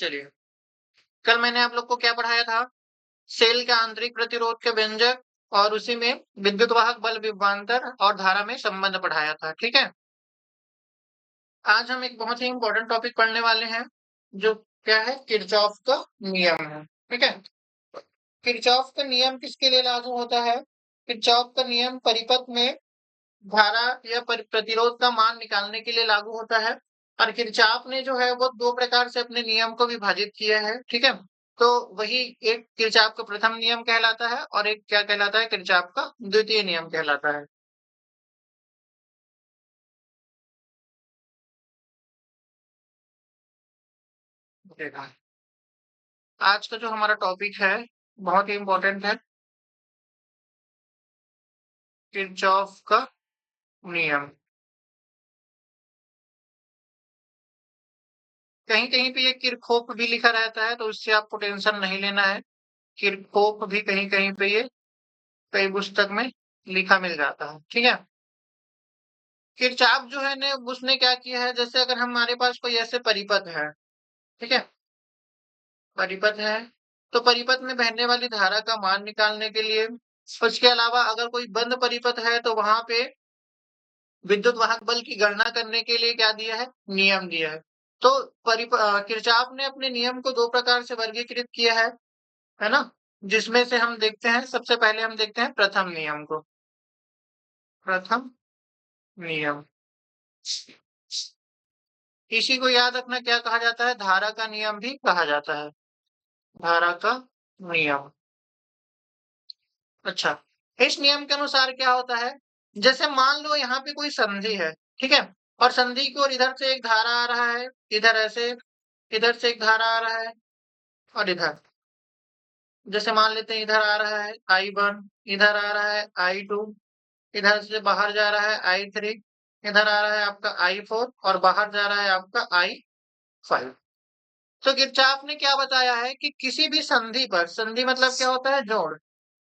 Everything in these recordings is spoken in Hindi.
चलिए, कल मैंने आप लोग को क्या पढ़ाया था? सेल के आंतरिक प्रतिरोध के व्यंजक और उसी में विद्युत वाहक बल विभवांतर और धारा में संबंध पढ़ाया था, ठीक है? आज हम एक बहुत ही इंपॉर्टेंट टॉपिक पढ़ने वाले हैं, जो क्या है? किरचॉफ का नियम है, ठीक है? किरचॉफ का नियम किसके लिए लागू होता है? किरचॉफ का नियम परिपथ में धारा या प्रतिरोध का मान निकालने के लिए लागू होता है। और किरचॉफ ने जो है वो दो प्रकार से अपने नियम को विभाजित किया है, ठीक है? तो वही एक किरचॉफ का प्रथम नियम कहलाता है और एक क्या कहलाता है? किरचॉफ का द्वितीय नियम कहलाता है। देखा, आज का जो हमारा टॉपिक है बहुत ही इंपॉर्टेंट है, किरचॉफ का नियम। कहीं कहीं पे ये किरचॉफ भी लिखा रहता है, तो उससे आपको टेंशन नहीं लेना है। किरचॉफ भी कहीं कहीं पे ये कई पुस्तक में लिखा मिल जाता है, ठीक है? किरचॉफ जो है ने उसने क्या किया है, जैसे अगर हमारे पास कोई ऐसे परिपथ है, ठीक है? परिपथ है, तो परिपथ में बहने वाली धारा का मान निकालने के लिए, उसके अलावा अगर कोई बंद परिपथ है तो वहां पे विद्युत वाहक बल की गणना करने के लिए क्या दिया है? नियम दिया है। तो किरचॉफ ने अपने नियम को दो प्रकार से वर्गीकृत किया है ना? जिसमें से हम देखते हैं, सबसे पहले हम देखते हैं प्रथम नियम को। प्रथम नियम, इसी को याद रखना, क्या कहा जाता है? धारा का नियम भी कहा जाता है। धारा का नियम। अच्छा, इस नियम के अनुसार क्या होता है? जैसे मान लो यहाँ पे कोई संधि है, ठीक है? और संधि की ओर इधर से एक धारा आ रहा है, इधर ऐसे, इधर से एक धारा आ रहा है और इधर, जैसे मान लेते हैं इधर आ रहा है I1, इधर आ रहा है I2, इधर से बाहर जा रहा है I3, इधर आ रहा है आपका I4 और बाहर जा रहा है आपका I5। तो किरचॉफ ने क्या बताया है कि किसी भी संधि पर, संधि मतलब क्या होता है? जोड़।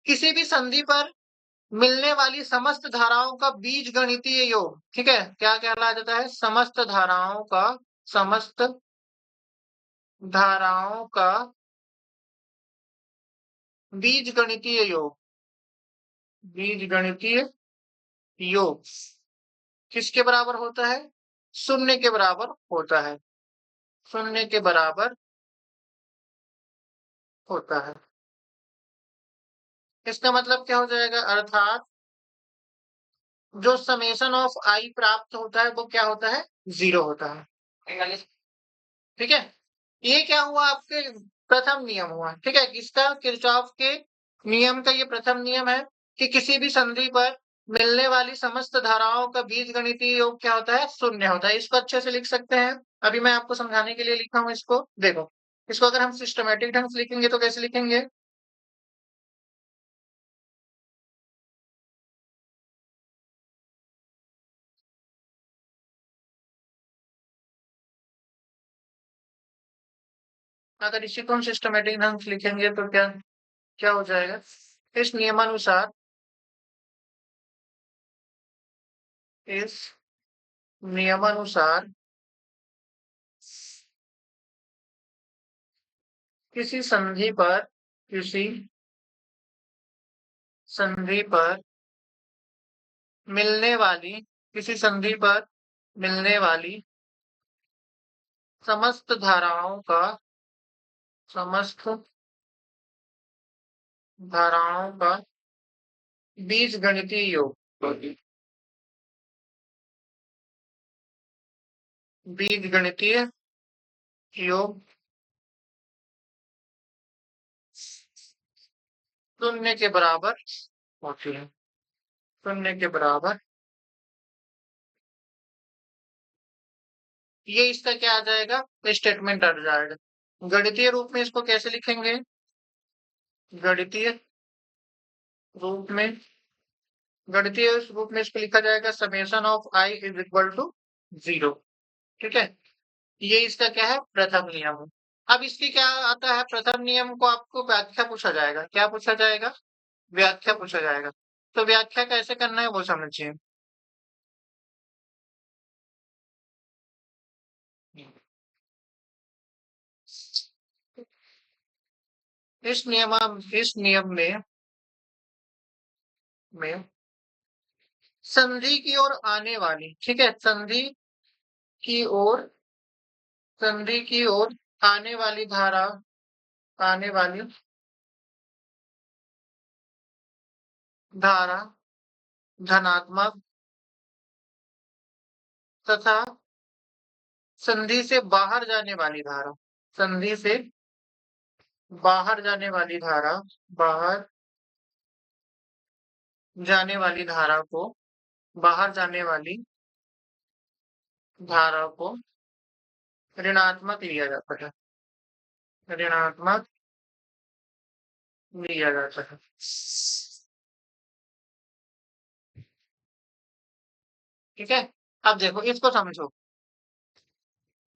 किसी भी संधि पर मिलने वाली समस्त धाराओं का बीजगणितीय योग, ठीक है? क्या कहला जाता है? समस्त धाराओं का, समस्त धाराओं का बीजगणितीय योग, बीजगणितीय योग किसके बराबर होता है? शून्य के बराबर होता है। शून्य के बराबर होता है। इसका मतलब क्या हो जाएगा? अर्थात जो समेशन ऑफ आई प्राप्त होता है वो क्या होता है? जीरो होता है, ठीक है? ये क्या हुआ? आपके प्रथम नियम हुआ, ठीक है? किसका? किरचॉफ के नियम का ये प्रथम नियम है कि किसी भी संधि पर मिलने वाली समस्त धाराओं का बीजगणितीय योग क्या होता है? शून्य होता है। इसको अच्छे से लिख सकते हैं। अभी मैं आपको समझाने के लिए लिखा हूं इसको, देखो। इसको अगर हम सिस्टमेटिक ढंग से लिखेंगे तो कैसे लिखेंगे? अगर इसी को हम सिस्टमेटिक ढंग से लिखेंगे तो क्या क्या हो जाएगा? इस नियमानुसार, इस नियमानुसार किसी संधि पर, किसी संधि पर मिलने वाली, किसी संधि पर मिलने वाली समस्त धाराओं का, समस्त धाराओं का बीजगणितीय योग, बीजगणितीय योग शून्य के बराबर होती है। शून्य के बराबर, ये इसका क्या आ जाएगा? स्टेटमेंट आ जाएगा। गणितीय रूप में इसको कैसे लिखेंगे? गणितीय रूप में, गणितीय रूप में इसको लिखा जाएगा summation of i is equal to zero, ठीक है? ये इसका क्या है? प्रथम नियम है। अब इसकी क्या आता है? प्रथम नियम को आपको व्याख्या पूछा जाएगा। क्या पूछा जाएगा? व्याख्या पूछा जाएगा। तो व्याख्या कैसे करना है वो समझिए। इस नियम में संधि की ओर आने वाली, ठीक है, की ओर संधि की ओर आने वाली धारा, आने वाली धारा धनात्मक तथा संधि से बाहर जाने वाली धारा, संधि से बाहर जाने वाली धारा, बाहर जाने वाली धारा को, बाहर जाने वाली धारा को ऋणात्मक लिया जाता है, ऋणात्मक लिया जाता है। ठीक है, अब देखो इसको समझो।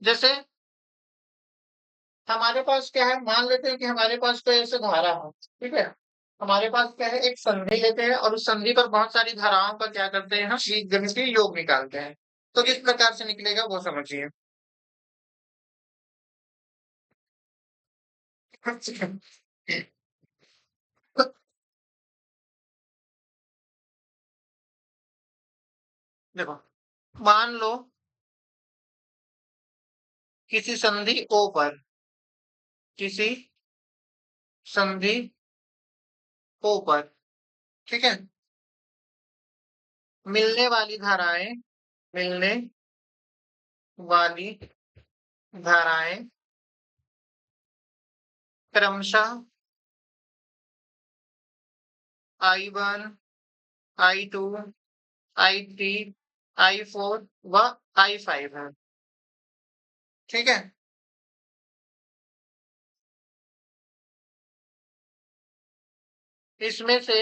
जैसे हमारे पास क्या है, मान लेते हैं कि हमारे पास कोई ऐसे धारा है, ठीक है, हमारे पास क्या है, एक संधि लेते हैं और उस संधि पर बहुत सारी धाराओं का क्या करते हैं, हम बीजगणितीय योग निकालते हैं। तो किस प्रकार से निकलेगा वो समझिए। देखो, मान लो किसी संधि ओ पर, किसी संधि ओ पर, ठीक है, मिलने वाली धाराएं, मिलने वाली धाराएं क्रमशः I1, I2, I3, I4 व I5 है, ठीक है। इसमें से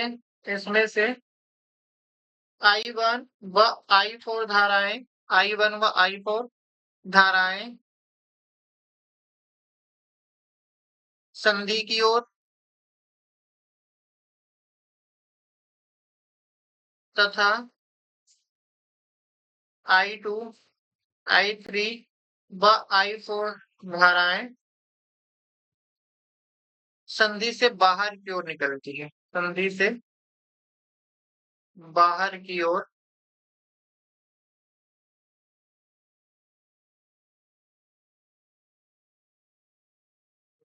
इसमें से I1 व I4 धाराएं, I1 व I4 धाराएं संधि की ओर तथा I2, I3 व I4 धाराएं संधि से बाहर की ओर निकलती है, संधि से बाहर की ओर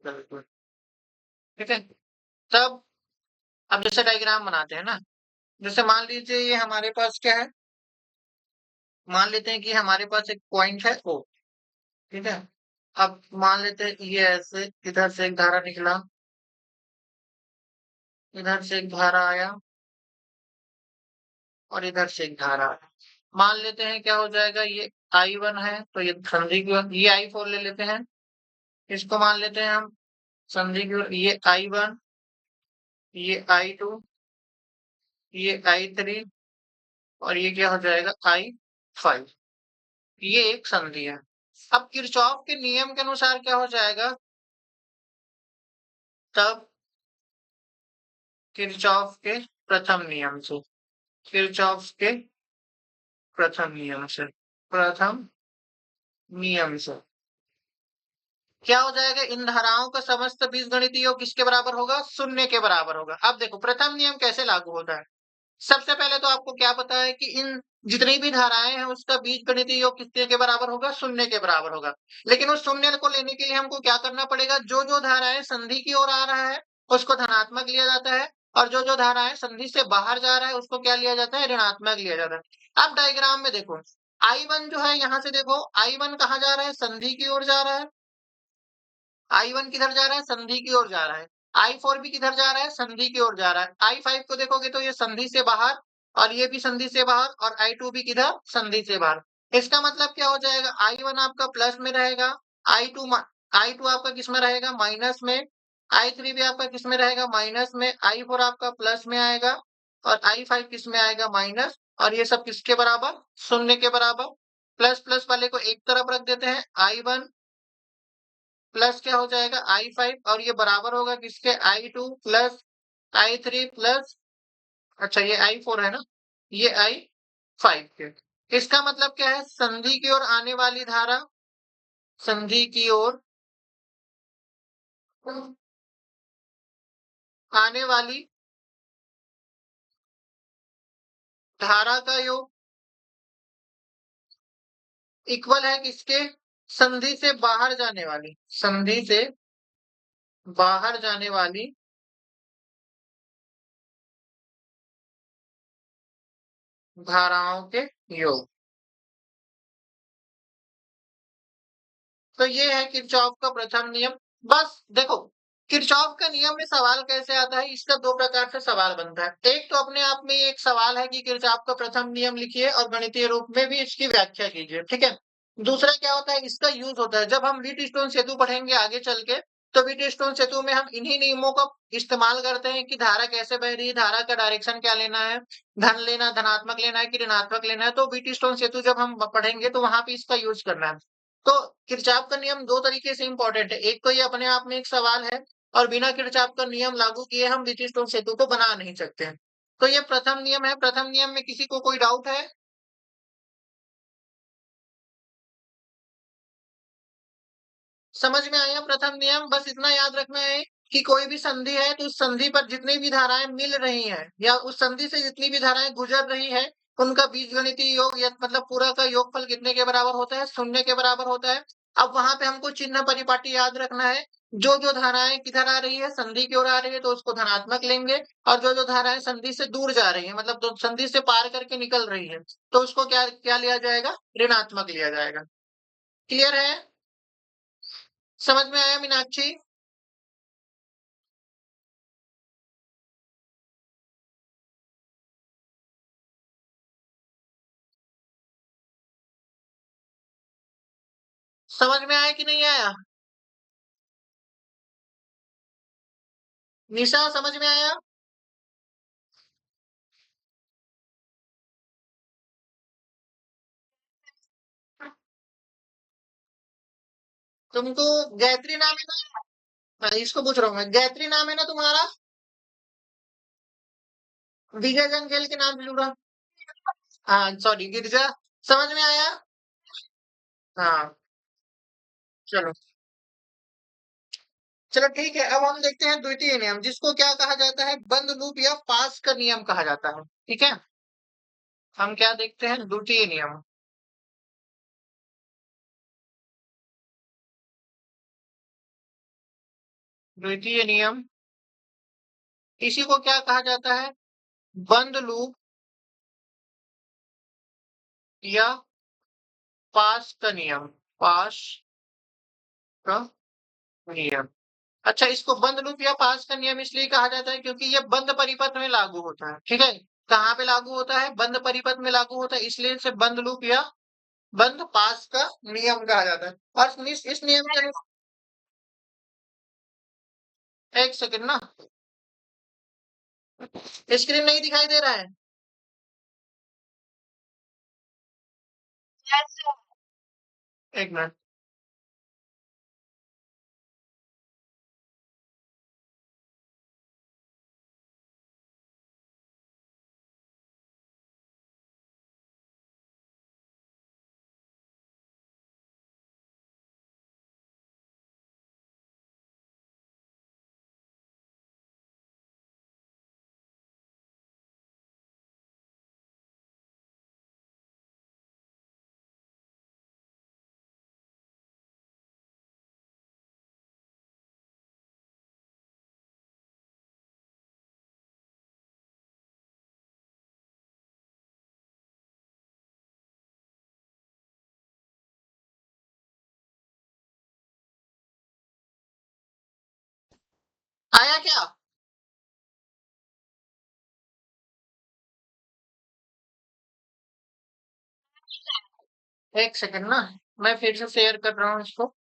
निकलती है, ठीक है। तब अब जैसे डायग्राम बनाते हैं ना, जैसे मान लीजिए ये हमारे पास क्या है, मान लेते हैं कि हमारे पास एक पॉइंट है ओ, ठीक है। अब मान लेते हैं ये ऐसे इधर से एक धारा निकला, इधर से एक धारा आया और इधर से एक धारा आया। मान लेते हैं क्या हो जाएगा, ये I1 है तो ये संधि की ओर, ये I4 ले लेते हैं, इसको मान लेते हैं हम संधि की ओर, ये I1, ये I2, ये I3 और ये क्या हो जाएगा I5। ये एक संधि है। अब किरचॉफ के नियम के अनुसार क्या हो जाएगा, तब किरचॉफ के प्रथम नियम से, किरचॉफ के प्रथम नियम से, प्रथम नियम से क्या हो जाएगा, इन धाराओं का समस्त बीजगणितीय योग किसके बराबर होगा, शून्य के बराबर होगा। अब देखो प्रथम नियम कैसे लागू होता है। सबसे पहले तो आपको क्या पता है कि इन जितनी भी धाराएं हैं उसका बीजगणितीय योग कितने के बराबर होगा, शून्य के बराबर होगा। लेकिन उस शून्य को लेने के लिए हमको क्या करना पड़ेगा, जो जो धाराएं संधि की ओर आ रहा है उसको धनात्मक लिया जाता है और जो जो धाराएं संधि से बाहर जा रहा है उसको क्या लिया जाता है, ऋणात्मक लिया जाता है। अब डायग्राम में देखो I1 जो है, यहाँ से देखो I1 कहाँ जा रहा है, संधि की ओर जा रहा है। I1 किधर जा रहा है, संधि की ओर जा रहा है। I4 भी किधर जा रहा है, संधि की ओर जा रहा है। I5 को देखोगे तो ये संधि से बाहर और ये भी संधि से बाहर और I2 भी किधर, संधि से बाहर। इसका मतलब क्या हो जाएगा, I1 आपका प्लस में रहेगा, I2 आपका किस में रहेगा, माइनस में, I3 भी आपका किस में रहेगा, माइनस में, I4 आपका प्लस में आएगा और I5 किस में आएगा, माइनस। और ये सब किसके बराबर, शून्य के बराबर। प्लस प्लस वाले को एक तरफ रख देते हैं, I1 प्लस क्या हो जाएगा I5 और ये बराबर होगा किसके, I2 प्लस I3 प्लस, अच्छा ये I4 है ना, ये I5 के। इसका मतलब क्या है, संधि की ओर आने वाली धारा, संधि की ओर आने वाली धारा का योग इक्वल है किसके? संधि से बाहर जाने वाली, संधि से बाहर जाने वाली धाराओं के योग। तो ये है किरचॉफ का प्रथम नियम। बस देखो, किरचॉफ का नियम में सवाल कैसे आता है, इसका दो प्रकार से सवाल बनता है। एक तो अपने आप में ये एक सवाल है कि किरचॉफ का प्रथम नियम लिखिए और गणितीय रूप में भी इसकी व्याख्या कीजिए, ठीक है। दूसरा क्या होता है, इसका यूज होता है जब हम व्हीट स्टोन सेतु पढ़ेंगे आगे चल के, तो व्हीट स्टोन सेतु में हम इन्हीं नियमों का इस्तेमाल करते हैं कि धारा कैसे बह रही है, धारा का डायरेक्शन क्या लेना है, धन लेना, धनात्मक लेना है कि ऋणात्मक लेना है। तो व्हीट स्टोन सेतु जब हम पढ़ेंगे तो वहां पे इसका यूज करना है। तो किरचॉफ का नियम दो तरीके से इंपॉर्टेंट है। एक तो ये अपने आप में एक सवाल है, और बिना किरचॉफ का नियम लागू किए हम ब्रिटिश स्टोन सेतु को बना नहीं सकते हैं। तो ये प्रथम नियम है। प्रथम नियम में किसी को कोई डाउट है? समझ में आया प्रथम नियम? बस इतना याद रखना है कि कोई भी संधि है तो उस संधि पर जितनी भी धाराएं मिल रही हैं या उस संधि से जितनी भी धाराएं गुजर रही है, उनका बीजगणितीय योग या मतलब पूरा का योगफल कितने के बराबर होता है? शून्य के बराबर होता है। अब वहां पे हमको चिन्ह परिपाटी याद रखना है। जो जो धाराएं किधर आ रही है, संधि की ओर आ रही है तो उसको धनात्मक लेंगे, और जो जो धाराएं संधि से दूर जा रही है मतलब संधि से पार करके निकल रही है, तो उसको क्या क्या लिया जाएगा? ऋणात्मक लिया जाएगा। क्लियर है? समझ में आया मीनाक्षी? समझ में आया कि नहीं आया? निशा समझ में आया? तुमको गायत्री नाम है ना? इसको पूछ रहा हूँ मैं, गायत्री नाम है ना तुम्हारा? विजय जंगेल के नाम से जुड़ा। हाँ सॉरी, गिरजा। समझ में आया? हाँ। चलो, चलो ठीक है। अब हम देखते हैं द्वितीय नियम, जिसको क्या कहा जाता है? बंद लूप या पास का नियम कहा जाता है, ठीक है। हम क्या देखते हैं? द्वितीय नियम। द्वितीय नियम, इसी को क्या कहा जाता है? बंद लूप या पास का नियम, पास का नियम। अच्छा, इसको बंद लूप या पास का नियम इसलिए कहा जाता है क्योंकि ये बंद परिपथ में लागू होता है, ठीक है। कहाँ पे लागू होता है? बंद परिपथ में लागू होता है, इसलिए इसे बंद लूप या बंद पास का नियम कहा जाता है। और इस नियम के एक सेकंड ना, स्क्रीन नहीं दिखाई दे रहा है? एक मिनट। आया क्या? एक सेकंड ना, मैं फिर से शेयर कर रहा हूँ इसको।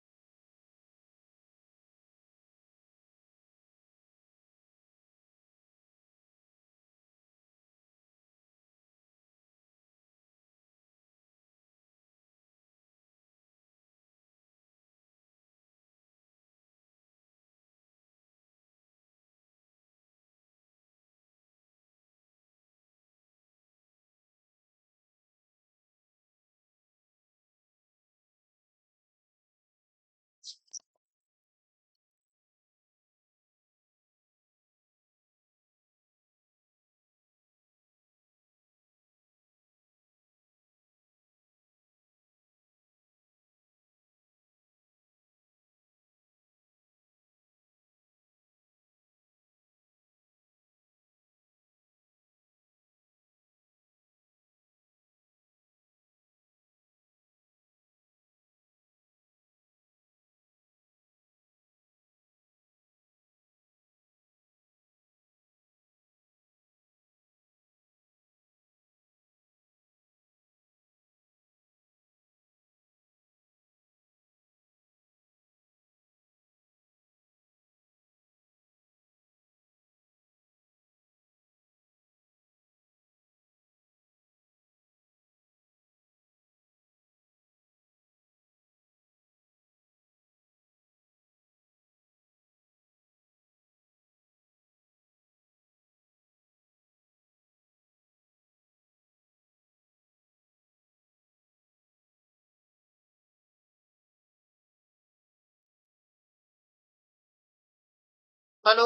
हेलो।